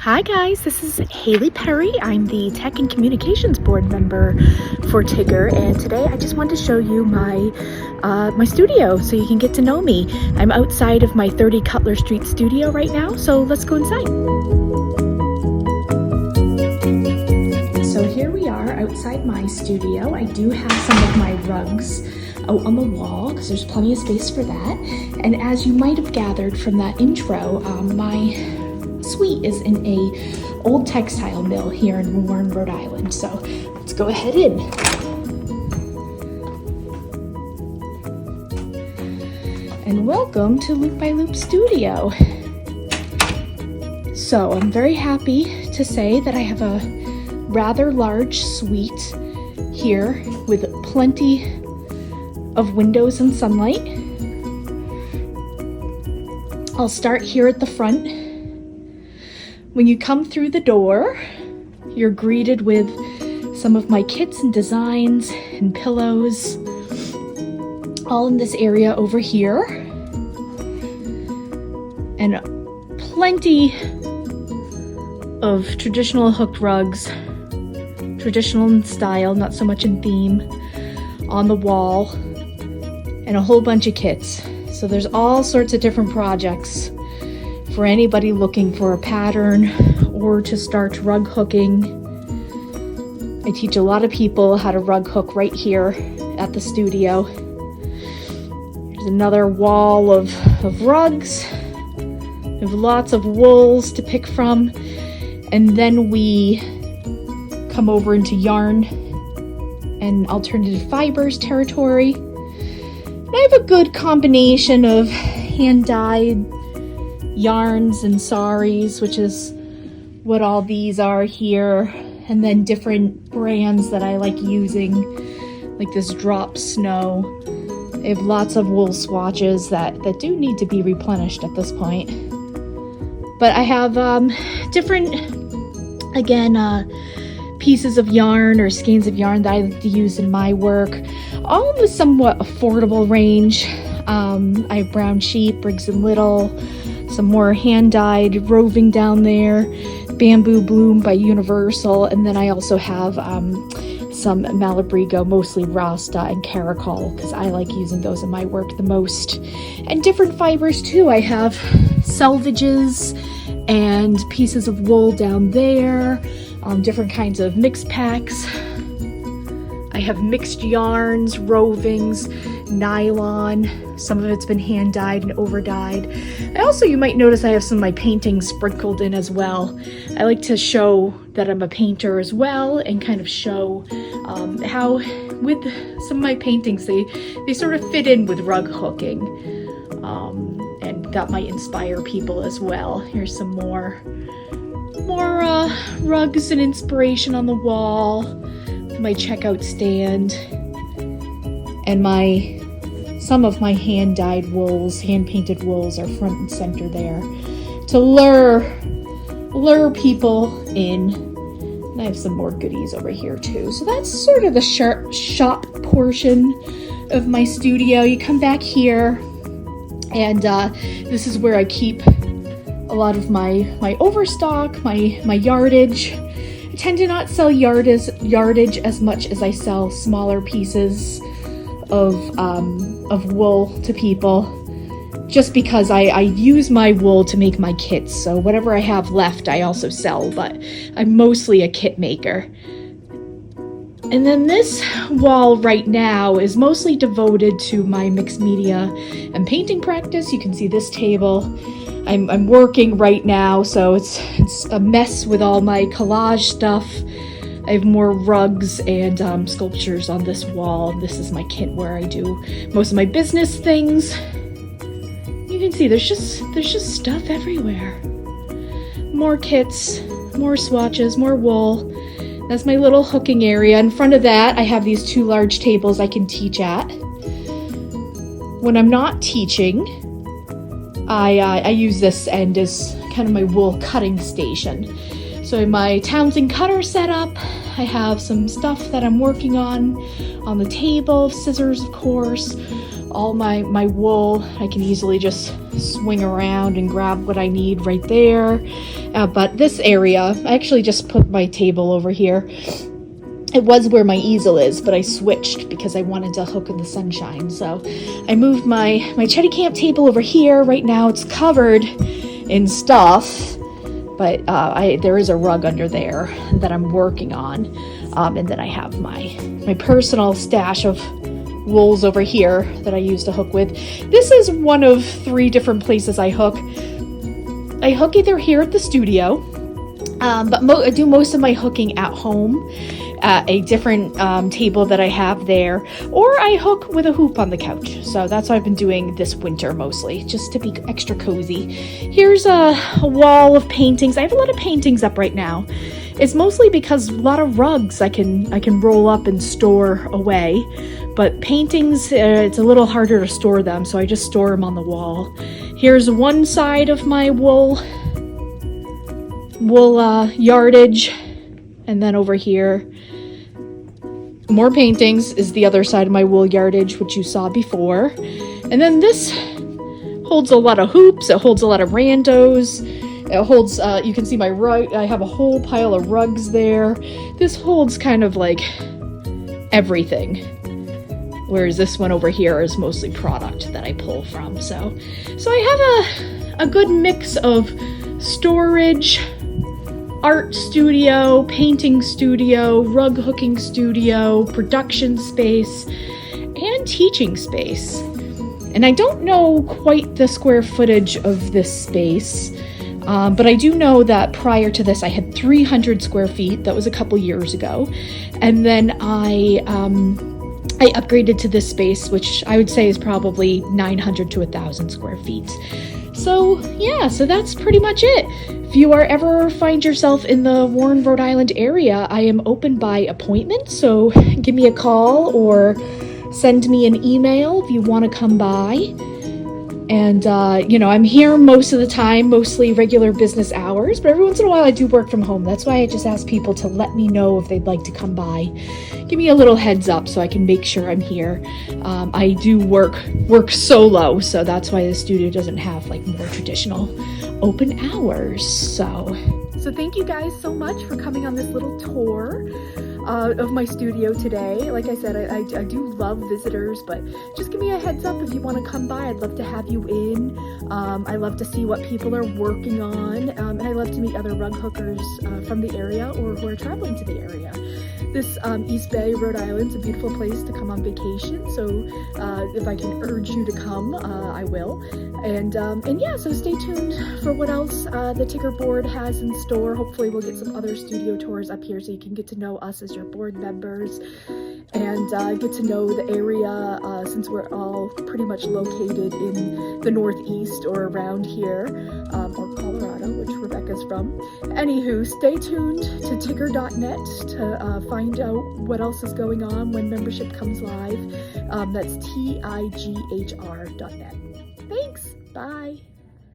Hi guys, this is Hayley Perry. I'm the Tech and Communications Board member for TIGHR, and today I just wanted to show you my studio so you can get to know me. I'm outside of my 30 Cutler Street studio right now, so let's go inside. So here we are outside my studio. I do have some of my rugs out on the wall because there's plenty of space for that. And as you might have gathered from that intro, my suite is in a old textile mill here in Warren, Rhode Island. So let's go ahead in. And welcome to Loop by Loop Studio. So I'm very happy to say that I have a rather large suite here with plenty of windows and sunlight. I'll start here at the front. When you come through the door, you're greeted with some of my kits and designs and pillows, all in this area over here. And plenty of traditional hooked rugs, traditional in style, not so much in theme, on the wall, and a whole bunch of kits. So there's all sorts of different projects for anybody looking for a pattern or to start rug hooking. I teach a lot of people how to rug hook right here at the studio. There's another wall of rugs. We have lots of wools to pick from. And then we come over into yarn and alternative fibers territory. And I have a good combination of hand-dyed yarns and saris, which is what all these are here, and then different brands that I like using, like this Drop Snow. I have lots of wool swatches that do need to be replenished at this point. But I have different, again, pieces of yarn or skeins of yarn that I like to use in my work, all in the somewhat affordable range. I have Brown Sheep, Briggs & Little, some more hand-dyed roving down there, Bamboo Bloom by Universal, and then I also have some Malabrigo, mostly Rasta and Caracol, because I like using those in my work the most. And different fibers too. I have selvages and pieces of wool down there, different kinds of mixed packs. I have mixed yarns, rovings, nylon. Some of it's been hand dyed and over dyed. You might notice I have some of my paintings sprinkled in as well. I like to show that I'm a painter as well, and kind of show how with some of my paintings they sort of fit in with rug hooking, and that might inspire people as well. Here's some more rugs and inspiration on the wall, my checkout stand, and some of my hand-dyed wools, hand-painted wools are front and center there to lure people in. And I have some more goodies over here too. So that's sort of the shop portion of my studio. You come back here, and this is where I keep a lot of my overstock, my yardage. I tend to not sell yardage as much as I sell smaller pieces of wool to people, just because I use my wool to make my kits. So whatever I have left I also sell, but I'm mostly a kit maker. And then this wall right now is mostly devoted to my mixed media and painting practice. You can see this table. I'm working right now, so it's a mess with all my collage stuff. I have more rugs and sculptures on this wall. This is my kit where I do most of my business things. You can see there's just stuff everywhere. More kits, more swatches, more wool. That's my little hooking area. In front of that, I have these two large tables I can teach at. When I'm not teaching, I use this end as kind of my wool cutting station. So in my Townsend cutter setup, I have some stuff that I'm working on the table, scissors of course, all my wool. I can easily just swing around and grab what I need right there. But this area, I actually just put my table over here. It was where my easel is, but I switched because I wanted to hook in the sunshine. So I moved my Chetty Camp table over here. Right now it's covered in stuff, but there is a rug under there that I'm working on. And then I have my personal stash of wools over here that I use to hook with. This is one of 3 different places I hook. I hook either here at the studio, but I do most of my hooking at home at a different table that I have there, or I hook with a hoop on the couch. So that's what I've been doing this winter mostly, just to be extra cozy. Here's a wall of paintings. I have a lot of paintings up right now. It's mostly because a lot of rugs I can roll up and store away, but paintings, it's a little harder to store them, so I just store them on the wall. Here's one side of my wool yardage, and then over here, more paintings is the other side of my wool yardage, which you saw before. And then this holds a lot of hoops, it holds a lot of randos. It holds, you can see my rug, I have a whole pile of rugs there. This holds kind of like everything. Whereas this one over here is mostly product that I pull from. So I have a good mix of storage, art studio, painting studio, rug hooking studio, production space, and teaching space. And I don't know quite the square footage of this space. But I do know that prior to this, I had 300 square feet. That was a couple years ago. And then I upgraded to this space, which I would say is probably 900 to 1,000 square feet. So yeah, so that's pretty much it. If you ever find yourself in the Warren, Rhode Island area, I am open by appointment. So give me a call or send me an email if you want to come by. And, I'm here most of the time, mostly regular business hours, but every once in a while I do work from home. That's why I just ask people to let me know if they'd like to come by. Give me a little heads up so I can make sure I'm here. I do work solo, so that's why the studio doesn't have like more traditional open hours. So thank you guys so much for coming on this little tour of my studio today. Like I said, I do love visitors, but just give me a heads up if you want to come by. I'd love to have you in. I love to see what people are working on, and I love to meet other rug hookers from the area or who are traveling to the area. This East Bay, Rhode Island, is a beautiful place to come on vacation, so if I can urge you to come, I will. And yeah, so stay tuned for what else the TIGHR board has in store. Hopefully we'll get some other studio tours up here so you can get to know us as your board members and get to know the area since we're all pretty much located in the Northeast or around here, or Colorado, which Rebecca's from. Anywho, stay tuned to TIGHR.net to find out what else is going on when membership comes live. That's TIGHR.net. Thanks. Bye.